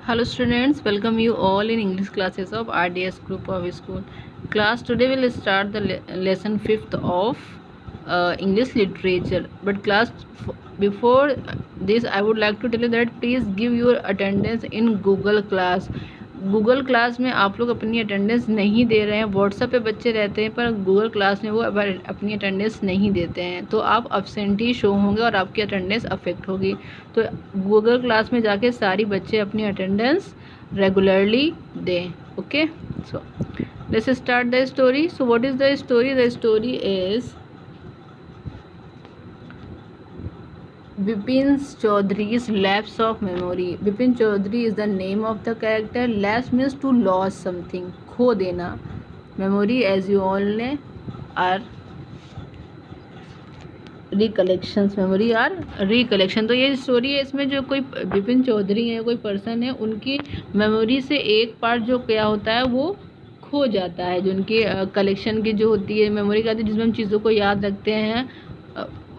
Hello students, welcome you all in English classes of RDS group of school. Class today will start the lesson 5th of English literature. But before this I would like to tell you that please give your attendance in Google class. Google class में आप लोग अपनी attendance नहीं दे रहे हैं. WhatsApp पे बच्चे रहते हैं पर गूगल क्लास में वो अपनी अटेंडेंस नहीं देते हैं, तो आप अब्सेंटी शो होंगे और आपकी अटेंडेंस अफेक्ट होगी. तो गूगल क्लास में जाके सारी बच्चे अपनी अटेंडेंस रेगुलरली दें. Okay, so let's start the story. So what is the story? The story is Bipin Chaudhary's lapse of memory. Bipin Chaudhary is the name of the character. Lapse means to lose something, खो देना. Memory, as you all know, are recollections. Memory are recollection. तो ये story है. इसमें जो कोई बिपिन चौधरी है, कोई पर्सन है, उनकी मेमोरी से एक पार्ट जो क्या होता है वो खो जाता है. जो उनकी कलेक्शन की जो होती है मेमोरी का, जिसमें हम चीज़ों को याद रखते हैं,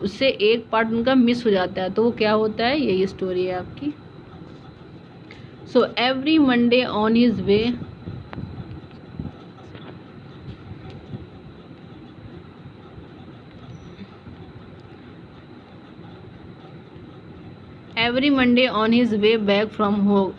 उससे एक पार्ट उनका मिस हो जाता है. तो वो क्या होता है, यही स्टोरी है आपकी. So every Monday on his way back from home.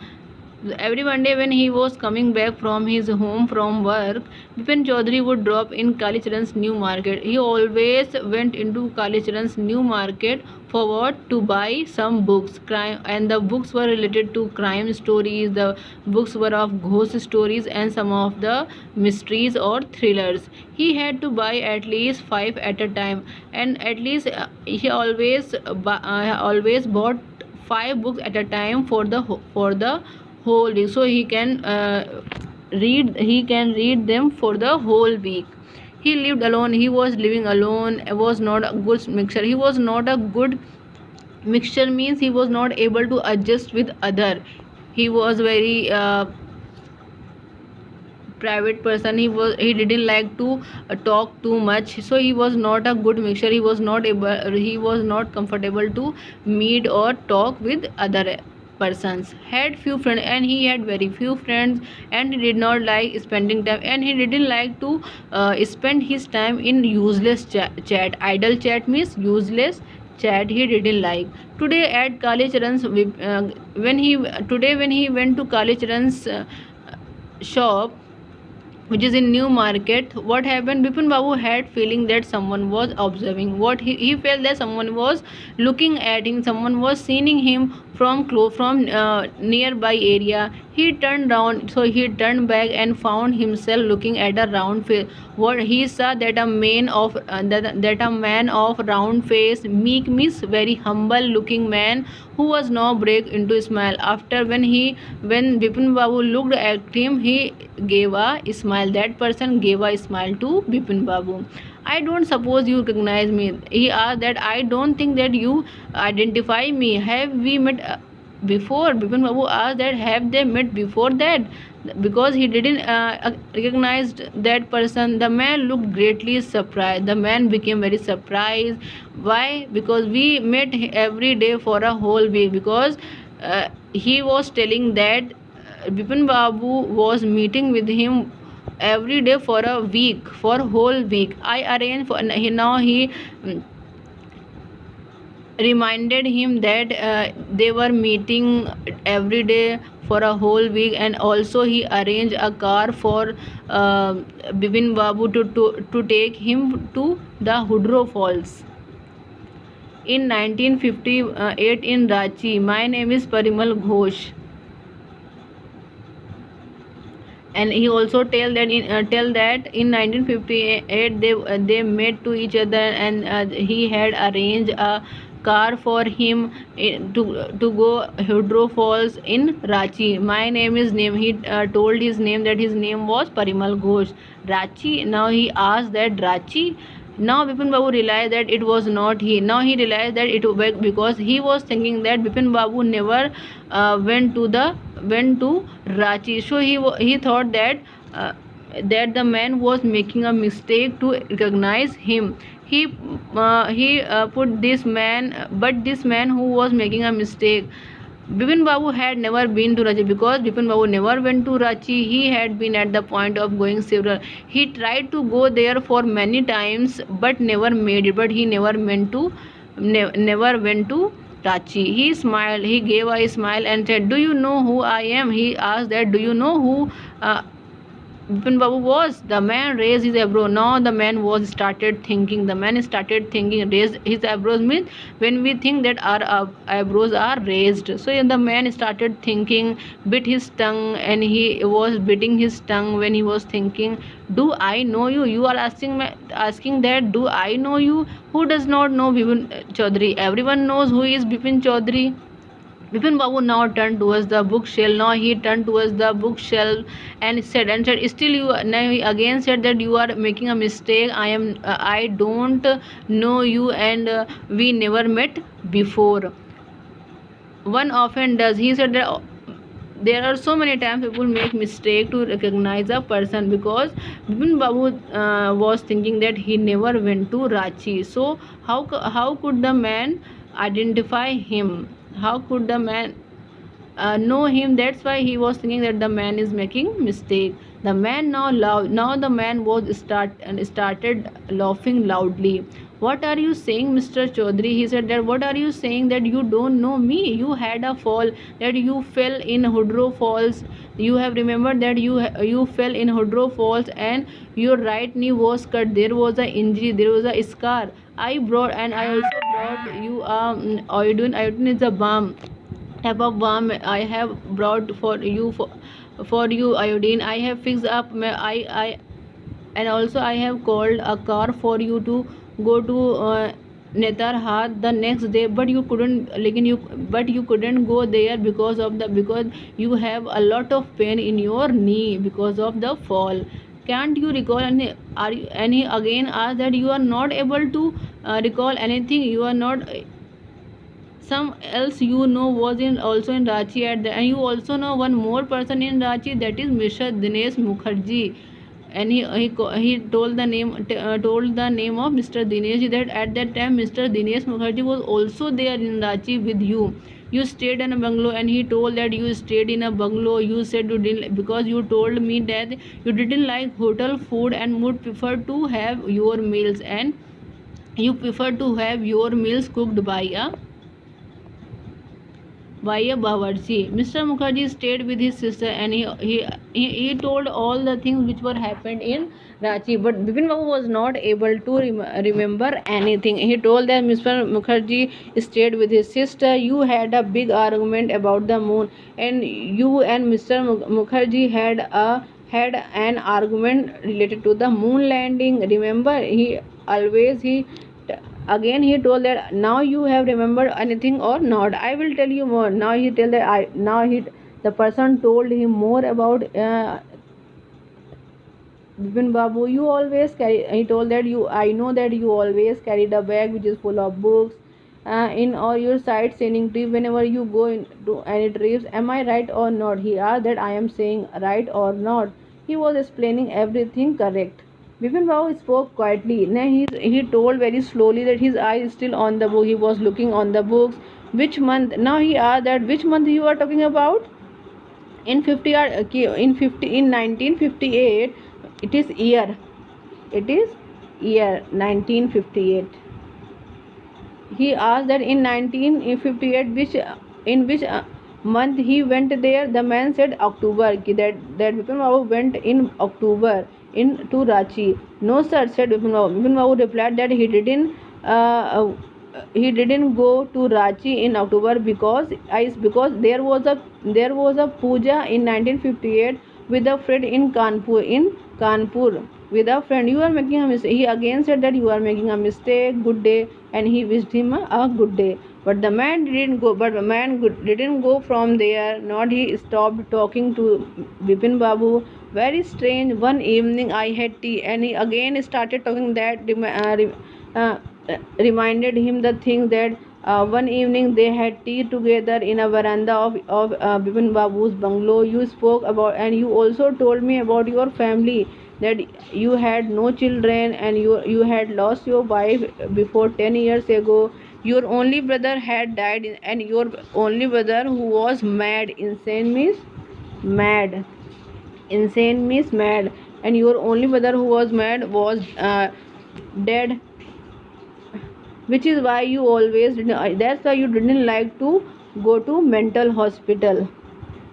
Every Monday when he was coming back from his home from work, Bipin Chaudhary would drop in Kali Charan's new market. He always went into Kali Charan's new market for what? To buy some books. Crime, and the books were related to crime stories. The books were of ghost stories and some of the mysteries or thrillers. He had to buy at least 5 at a time, and at least he always bought 5 books at a time for the whole week, so he can read them for the whole week. He lived alone. He was living alone. It was not a good mixture. He was not a good mixture means he was not able to adjust with other. He was very private person. He didn't like to talk too much, so he was not a good mixture. He was not comfortable to meet or talk with other persons. Had few friends, and he had very few friends, and he did not like spending time, and he didn't like to spend his time in useless chat. Idle chat means useless chat he didn't like. Today at Kali Charan's when he went to Kali Charan's shop, which is in New Market, what happened? Bipin Babu had feeling that someone was observing. What he felt that someone was looking at him, someone was seeing him from nearby area. He turned round, so he turned back and found himself looking at a round face. What he saw that a man of round face, meek means very humble looking man, who was now break into smile. After when Bipin Babu looked at him, he gave a smile. That person gave a smile to Bipin Babu. I don't suppose you recognize me. He asked that. I don't think that you identify me. Have we met before? Bipin Babu asked that. Have they met before that? Because he didn't recognize that person. The man looked greatly surprised. The man became very surprised. Why? Because we met every day for a whole week. Because he was telling that Bipin Babu was meeting with him every day for a week, for whole week. I arranged for. Now he reminded him that they were meeting every day for a whole week, and also he arranged a car for Bipin Babu to take him to the Hudro Falls. In 1958 in Ranchi. My name is Parimal Ghosh. And he also tell that in 1958 they met to each other, and he had arranged a car for him to go Hudro Falls in Ranchi. He told his name, that his name was Parimal Ghosh. Ranchi. Now he asked that Ranchi. Now Bipin Babu realized that it was not he. Now he realized that it was because he was thinking that Bipin Babu never went to Ranchi. So he thought that the man was making a mistake to recognize him. He put this man, but this man who was making a mistake Bipin Babu had never been to Ranchi because Bipin Babu never went to Ranchi. He had been at the point of going several. He tried to go there for many times, but never made it. But he never never went to Ranchi. He smiled. He gave a smile and said, "Do you know who I am?" He asked that, "Do you know who?" Uh, Bipin Babu was. The man raised his eyebrow. Now the man was started thinking. The man started thinking. Raised his eyebrows means when we think that our eyebrows are raised. So the man started thinking, bit his tongue, and he was biting his tongue when he was thinking. Do I know you? You are asking that. Do I know you? Who does not know Bipin Chaudhary? Everyone knows who is Bipin Chaudhary. Bipin Babu now turned towards the bookshelf. Now he turned towards the bookshelf and said, still you. Now he again said that you are making a mistake. I don't know you, and we never met before. One often does. He said that there are so many times people make mistake to recognize a person, because Bipin Babu was thinking that he never went to Ranchi. So how could the man identify him? How could the man know him? That's why he was thinking that the man is making mistake. The man now the man was started laughing loudly. What are you saying, Mr. Chaudhary? He said that, what are you saying, that you don't know me? You had a fall, that you fell in Hudro Falls. You have remembered that you fell in Hudro Falls and your right knee was cut. There was a injury, there was a scar. I also brought you iodine is a balm, type of balm I have brought for you iodine. I have fixed up I and also I have called a car for you to go to Netarhat the next day, but you couldn't but you couldn't go there because you have a lot of pain in your knee because of the fall. Can't you recall any? And he again asked that you are not able to recall anything. You are not. Some else was in also in Ranchi and you also know one more person in Ranchi, that is Mr. Dinesh Mukherjee. And he told the name of Mr. Dinesh, that at that time Mr. Dinesh Mukherjee was also there in Ranchi with you. You stayed in a bungalow, and he told that you stayed in a bungalow. You said you didn't, because you told me that you didn't like hotel food and would prefer to have your meals, and you prefer to have your meals cooked by a Bawarchi. Mr. Mukherjee stayed with his sister, and he told all the things which were happened in Ranchi. But Bipin Babu was not able to remember anything. He told that Mr. Mukherjee stayed with his sister. You had a big argument about the moon, and you and Mr. Mukherjee had an argument related to the moon landing. Remember, he again he told that, now you have remembered anything or not? I will tell you more. Now he tell that the person told him more about Bipin Babu. You always carry, he told that, I know that you always carried a bag which is full of books in all your sightseeing trip whenever you go into any trips. Am I right or not? He asked that, I am saying right or not. He was explaining everything correct. Bipin Babu spoke quietly. Now he told very slowly that his eye is still on the book. He was looking on the books. Which month? Now he asked that, which month you are talking about? In 1958. It is year. It is year 1958. He asked that in 1958 which month he went there. The man said October. That Bipin Babu went in October to Ranchi. No sir, said Bipin Babu. Bipin Babu replied that he didn't go to Ranchi in October because there was a puja in 1958 with a friend in Kanpur with a friend. You are making a mistake. He again said that you are making a mistake. Good day, and he wished him a good day. But the man didn't go. Didn't go from there. Not he stopped talking to Bipin Babu. Very strange. One evening I had tea, and he again started talking. That reminded him the thing that one evening they had tea together in a veranda of Bipin Babu's bungalow. You spoke about, and you also told me about your family, that you had no children and you had lost your wife before 10 years ago. Your only brother had died, and your only brother who was mad. Insane means mad. Insane means mad. And your only brother who was mad was dead, which is why you always that's why you didn't like to go to mental hospital.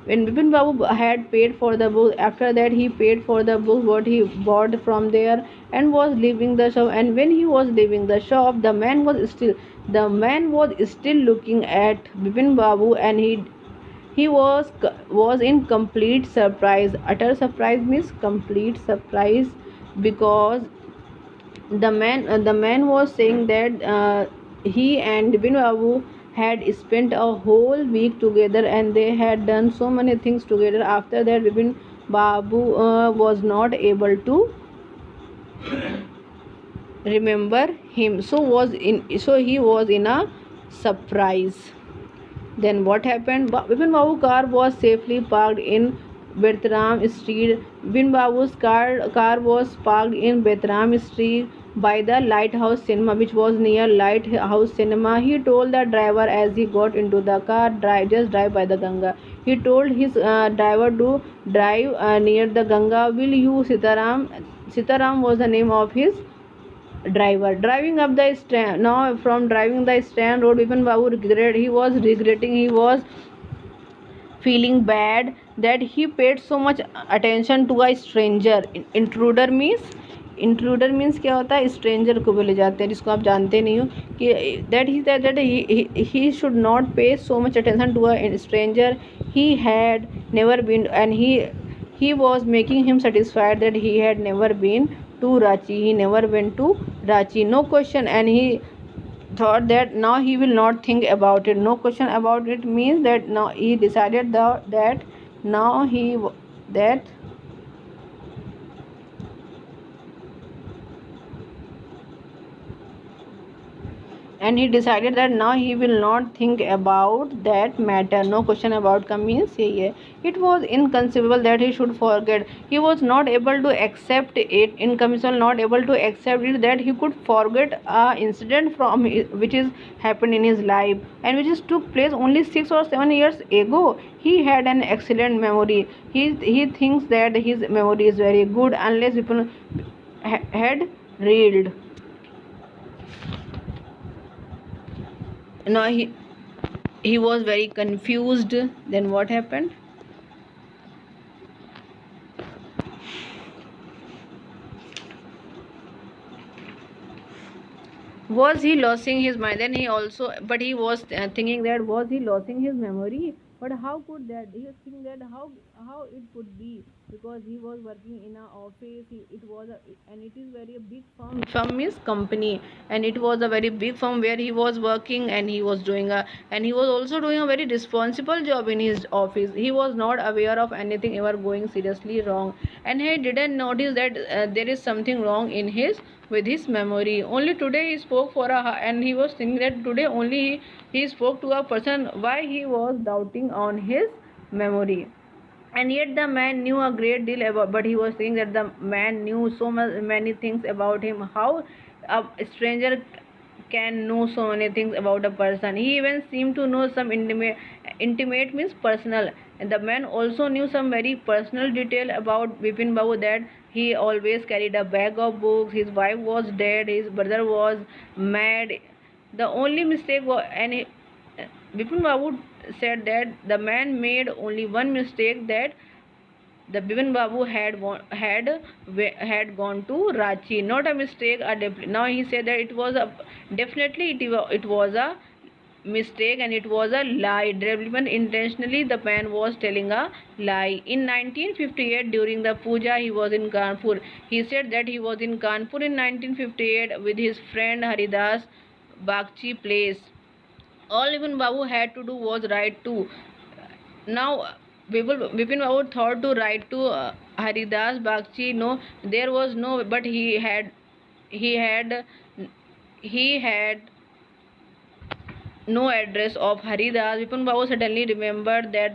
When Bipin Babu had paid for the book, after that he paid for the book what he bought from there, and was leaving the shop. And when he was leaving the shop, the man was still looking at Bipin Babu, and he was in complete surprise. Utter surprise means complete surprise, because the man was saying that he and Bipin Babu had spent a whole week together, and they had done so many things together. After that, Bipin Babu was not able to remember him, so he was in a surprise. Then what happened? Bipin Babu's car was safely parked in Bertram Street. Bipin Babu's car was parked in Bertram Street by the Lighthouse Cinema, which was near Lighthouse Cinema. He told the driver as he got into the car, just drive by the Ganga. He told his driver to drive near the Ganga. Will you, Sitaram? Sitaram was the name of his driver. Driving up the stand, now from driving the stand road, Bipin Babu he was feeling bad that he paid so much attention to a stranger. Intruder means क्या होता है? Stranger को बोले जाते हैं, जिसको आप जानते नहीं हो, कि that he should not pay so much attention to a stranger he had never been. And he was making him satisfied that he had never been to Ranchi. He never went to Ranchi, no question. And he thought that now he will not think about it. No question about it means that now he decided that now he that and he decided that now he will not think about that matter. No question about का means यही है. It was inconceivable that he should forget. He was not able to accept it. Inconceivable, not able to accept it, that he could forget a incident which is happened in his life, and which is took place only 6 or 7 years ago. He had an excellent memory. He thinks that his memory is very good, unless people had reeled. Now he was very confused. Then what happened? Was he losing his mind? Then he was thinking that was he losing his memory? But how could that? He was thinking that how it could be, because he was working in a office. And it is very a big firm. Firm means company, and it was a very big firm where he was working, and he was also doing a very responsible job in his office. He was not aware of anything ever going seriously wrong, and he didn't notice that there is something wrong with his memory. Only today he spoke and he was thinking that today only he spoke to a person, why he was doubting on his memory. And yet the man knew a great deal about, but he was saying that the man knew many things about him. How a stranger can know so many things about a person? He even seemed to know some intimate means personal. And the man also knew some very personal detail about Bipin Babu, that he always carried a bag of books, his wife was dead, his brother was mad. The only mistake was, Bipin Babu said that the man made only one mistake, that the Bipin Babu had gone to Ranchi. Not a mistake. Now he said that it was a mistake, and it was a lie. Deliberate intentionally, the man was telling a lie. In 1958, during the puja, he was in Kanpur. He said that he was in Kanpur in 1958 with his friend Haridas Bagchi place. All Bipin Babu had to do was write to. Now Bipin Babu thought to write to Haridas Bagchi. No, there was no, but he had no address of Haridas. Bipin Babu suddenly remembered that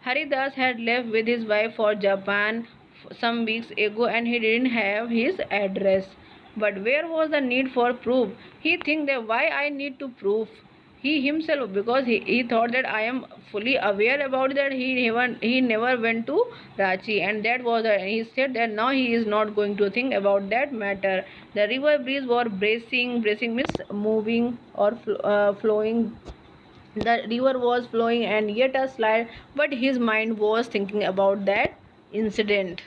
Haridas had left with his wife for Japan some weeks ago, and he didn't have his address. But where was the need for proof? He think that why I need to prove he himself, because he thought that I am fully aware about that he never went to Ranchi, and that was he said that now he is not going to think about that matter. The river breeze was bracing means moving or flowing. The river was flowing and yet a slide, but his mind was thinking about that incident.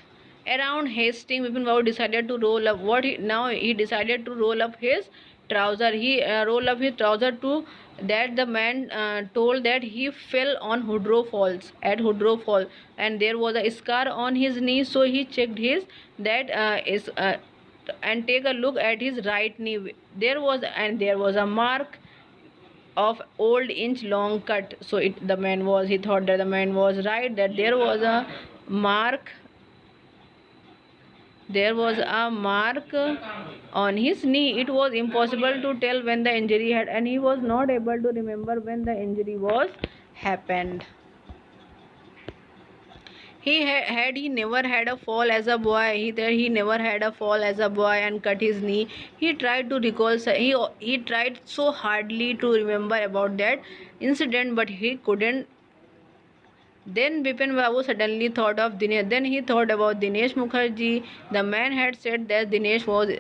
Around Hastings, Vipin Babu decided to roll up. Now he decided to roll up his trouser. He rolled up his trouser to that the man told that he fell on Woodrow Falls at Woodrow Falls, and there was a scar on his knee. So he checked his that is and take a look at his right knee. There was a mark of old inch long cut. So he thought that the man was right, that mark there was a mark on his knee. It was impossible to tell when the injury had, and he was not able to remember when the injury was happened. He never had a fall as a boy. He never had a fall as a boy and cut his knee. He tried to recall. He tried so hardly to remember about that incident, but he couldn't. Then Bipin Babu suddenly thought of Dinesh. Then he thought about Dinesh Mukherjee. The man had said that Dinesh was,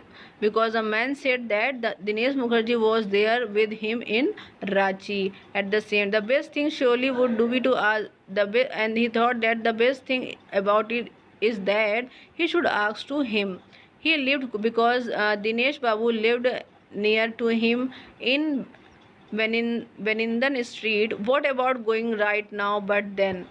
because the man said that Dinesh Mukherjee was there with him in Ranchi at the same. The best thing surely would do be to ask and he thought that the best thing about it is that he should ask to him. He lived because Dinesh Babu lived near to him in Bennindan Street. What about going right now? But then,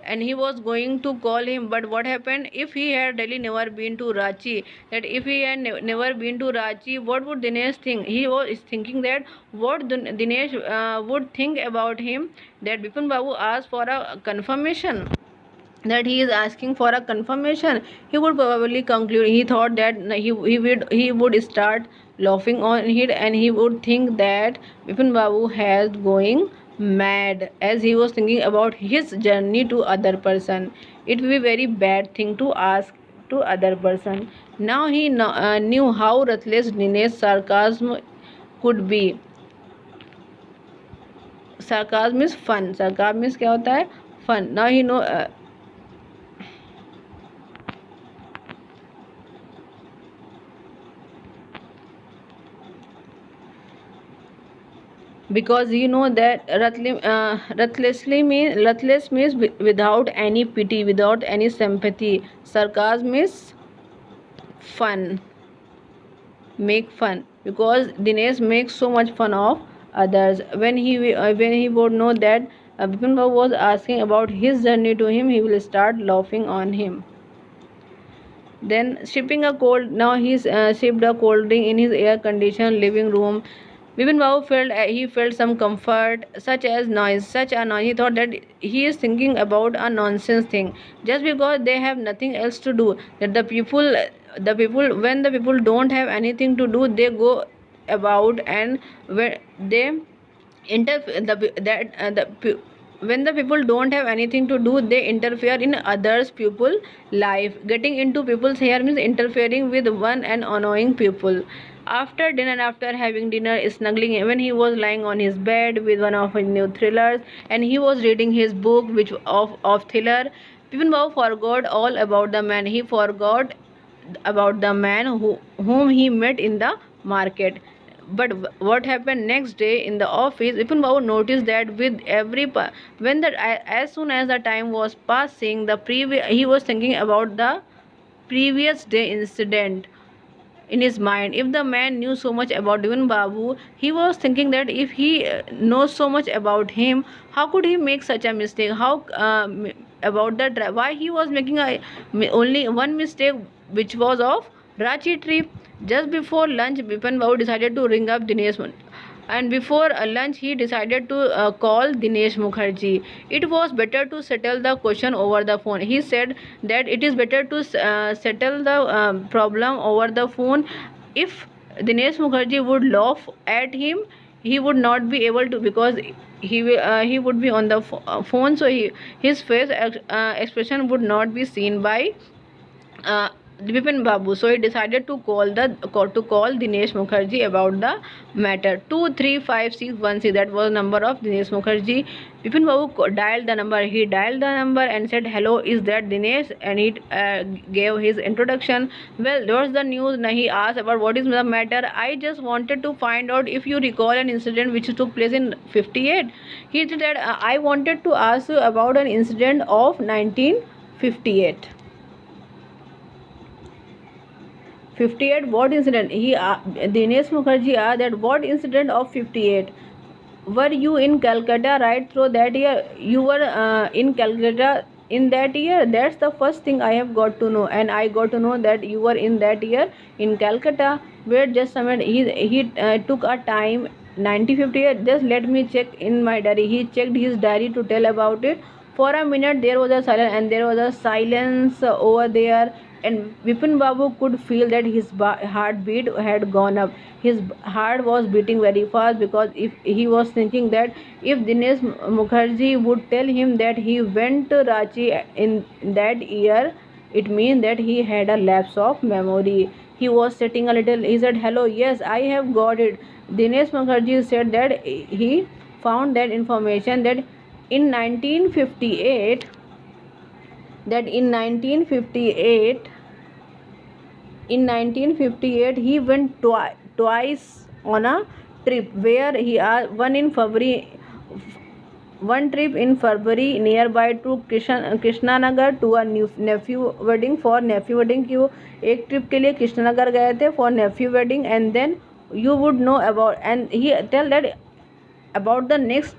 and he was going to call him. But what happened if he had really never been to Ranchi? That if he had never been to Ranchi, what would Dinesh think? He was thinking that what Dinesh would think about him. That Bipin Babu asked for a confirmation, that he is asking for a confirmation. He would probably conclude, he thought that he would start laughing on it, and he would think that Bipin Babu has going mad, as he was thinking about his journey to other person. It will be very bad thing to ask to other person. Now he knew how ruthless Dinesh sarcasm could be. Sarcasm is fun. Sarcasm is क्या होता है? Fun. Now he know because you know that ruthless means without any pity, without any sympathy. Sarcasm is fun, make fun, because Dinesh makes so much fun of others. When he would know that Bipin Babu was asking about his journey to him, he will start laughing on him. Then shipping a cold. Now he's shipped a cold drink in his air-conditioned living room. Bipin Babu felt some comfort, such a noise. He thought that he is thinking about a nonsense thing, just because they have nothing else to do. That when the people don't have anything to do, they go about, and when they interfere when the people don't have anything to do, they interfere in others people life. Getting into people's hair means interfering with one and annoying people. After dinner, after having dinner, snuggling, when he was lying on his bed with one of his new thrillers, and he was reading his book which of thriller, Bipin Babu forgot all about the man. He forgot about the man whom he met in the market. But what happened next day in the office? Vipin Babu noticed that with as soon as the time was passing, he was thinking about the previous day incident in his mind. If the man knew so much about Vipin Babu, he was thinking that if he knows so much about him, how could he make such a mistake? How about the why he was making only one mistake, which was of Ranchi trip. Just before lunch, Bipin Babu decided to ring up Dinesh, and before lunch he decided to call Dinesh Mukherjee. It was better to settle the question over the phone. He said that it is better to settle the problem over the phone. If Dinesh Mukherjee would laugh at him, he would not be able to, because he would be on the phone, so his face expression would not be seen by Vipin Babu. So he decided to call Dinesh Mukherjee about the matter. 235616. That was number of Dinesh Mukherjee. Vipin Babu dialed the number. He dialed the number and said, "Hello, is that Dinesh?" And he gave his introduction. Well, what's the news? He asked about what is the matter. I just wanted to find out if you recall an incident which took place in 58. He said that I wanted to ask you about an incident of 1958. 58, what incident? Dinesh Mukherjee asked that what incident of 58? Were you in Calcutta right through that year? You were in Calcutta in that year? That's the first thing I have got to know, and I got to know that you were in that year in Calcutta. Where just a minute, he took a time 1958. Just let me check in my diary. He checked his diary to tell about it. For a minute there was a silence, and there was a silence over there, and Vipin Babu could feel that his heartbeat had gone up. His heart was beating very fast, because if he was thinking that if Dinesh Mukherjee would tell him that he went to Ranchi in that year, it means that he had a lapse of memory. He was sitting a little. He said, "Hello, yes, I have got it." Dinesh Mukherjee said that he found that information that in 1958 that in 1958 he went twice on a trip, where he one trip in February nearby to Krishnanagar to a nephew wedding, for nephew wedding. क्यों एक trip के लिए कृष्णनगर गए थे for nephew wedding, and then you would know about, and he tell that about the next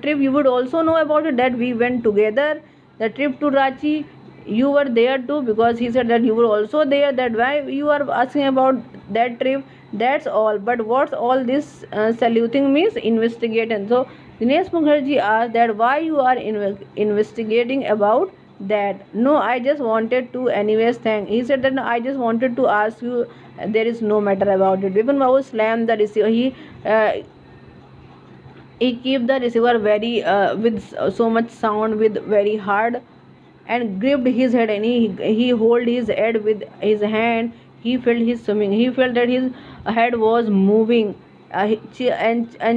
trip you would also know about it, that we went together the trip to Ranchi. You were there too, because he said that you were also there, that why you are asking about that trip. That's all. But what's all this saluting means? Investigating. So Dinesh Mukherjee asked that why you are investigating about that. No, I just wanted to anyways thank. He said that, no, I just wanted to ask you, there is no matter about it. Vipin Babu slammed the receiver. He kept the receiver very with so much sound, with very hard, and gripped his head, and he hold his head with his hand. He felt his swimming. He felt that his head was moving, and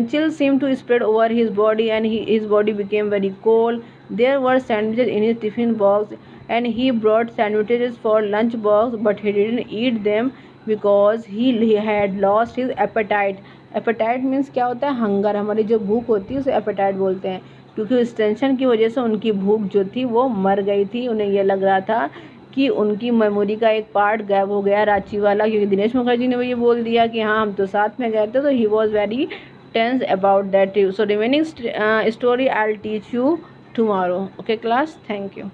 chill seemed to spread over his body, and his body became very cold. There were sandwiches in his tiffin box, and he brought sandwiches for lunch box, but he didn't eat them because he had lost his appetite. Appetite means क्या होता है? Hunger. हमारी जो भूख होती है उसे apatite बोलते हैं, क्योंकि इस टेंशन की वजह से उनकी भूख जो थी वो मर गई थी. उन्हें यह लग रहा था कि उनकी मेमोरी का एक पार्ट गायब हो गया, रांची वाला, क्योंकि दिनेश मुखर्जी ने वो ये बोल दिया कि हाँ हम तो साथ में गए थे. तो he was very tense about that. So remaining story I will teach you tomorrow. Okay class, thank you.